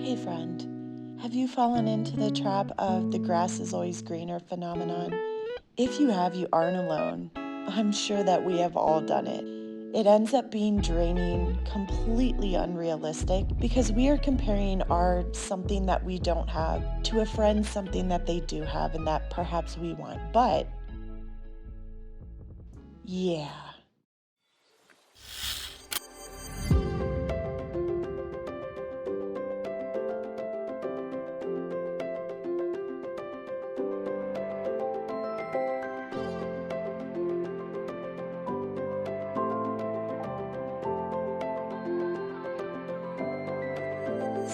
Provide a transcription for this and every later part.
Hey friend, have you fallen into the trap of the grass is always greener phenomenon? If you have, you aren't alone. I'm sure that we have all done it. It ends up being draining, completely unrealistic, because we are comparing our something that we don't have to a friend something that they do have and that perhaps we want. But yeah.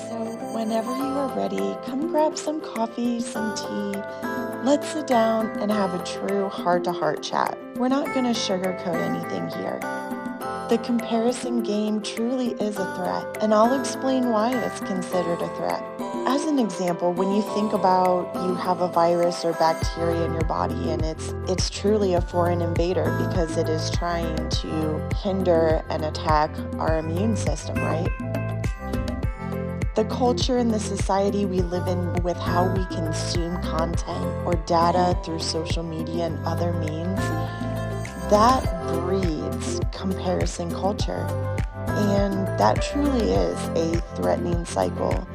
So, whenever you are ready, come grab some coffee, some tea. Let's sit down and have a true heart-to-heart chat. We're not going to sugarcoat anything here. The comparison game truly is a threat, and I'll explain why it's considered a threat. As an example, when you think about you have a virus or bacteria in your body and it's truly a foreign invader because it is trying to hinder and attack our immune system, right? The culture and the society we live in with how we consume content or data through social media and other means, that breeds comparison culture. And that truly is a threatening cycle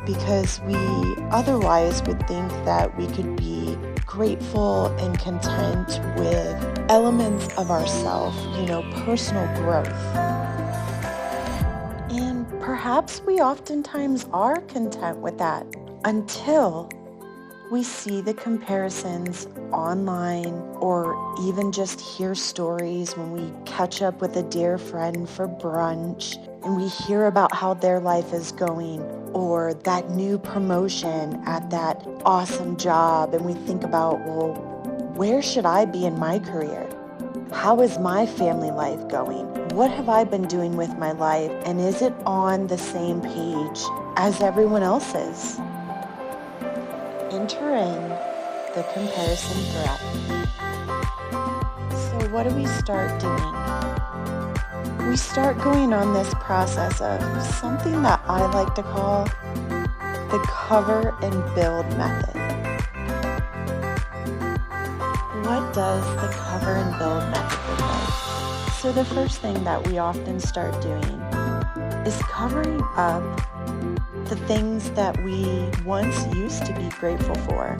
because we otherwise would think that we could be grateful and content with elements of ourself, personal growth. And perhaps we oftentimes are content with that until we see the comparisons online or even just hear stories when we catch up with a dear friend for brunch and we hear about how their life is going or that new promotion at that awesome job, and we think about, well, where should I be in my career? How is my family life going? What have I been doing with my life? And is it on the same page as everyone else's? Enter in the comparison threat. So what do we start doing? We start going on this process of something that I like to call the cover and build method. What does the cover and build method look like? So the first thing that we often start doing is covering up the things that we once used to be grateful for,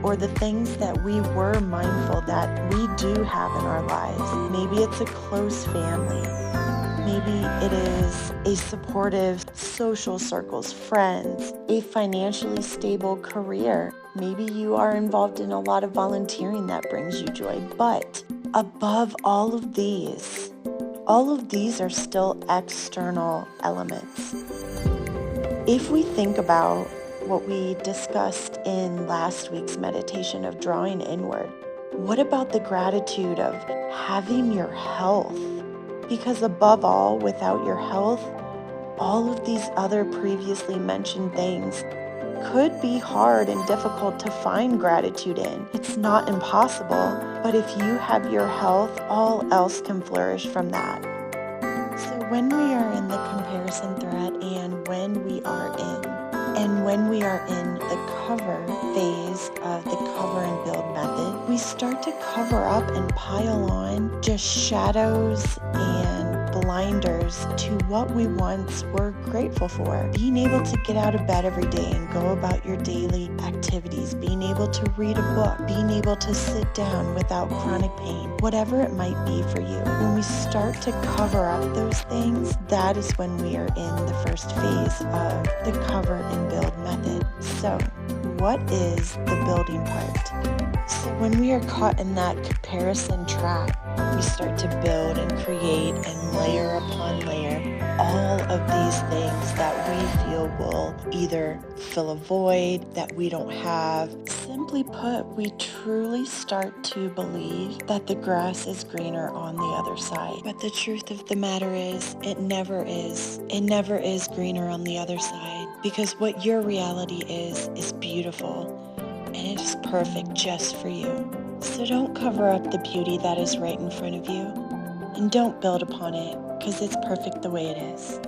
or the things that we were mindful that we do have in our lives. Maybe it's a close family. Maybe it is a supportive social circles, friends, a financially stable career. Maybe you are involved in a lot of volunteering that brings you joy. But above all of these are still external elements. If we think about what we discussed in last week's meditation of drawing inward, what about the gratitude of having your health? Because above all, without your health, all of these other previously mentioned things could be hard and difficult to find gratitude in. It's not impossible, but if you have your health, all else can flourish from that. So when we are in the comparison threat and when we are in the cover phase of the cover and build method, we start to cover up and pile on just shadows and blinders to what we once were grateful for. Being able to get out of bed every day and go about your daily activities, being able to read a book, being able to sit down without chronic pain, whatever it might be for you. When we start to cover up those things, that is when we are in the first phase of the cover and build method. So, what is the building part? So when we are caught in that comparison trap, we start to build and create and layer upon layer all of these things that we feel will either fill a void that we don't have. Simply put, we truly start to believe that the grass is greener on the other side. But the truth of the matter is, it never is. It never is greener on the other side, because what your reality is beautiful and it is perfect just for you. So don't cover up the beauty that is right in front of you, and don't build upon it, because it's perfect the way it is.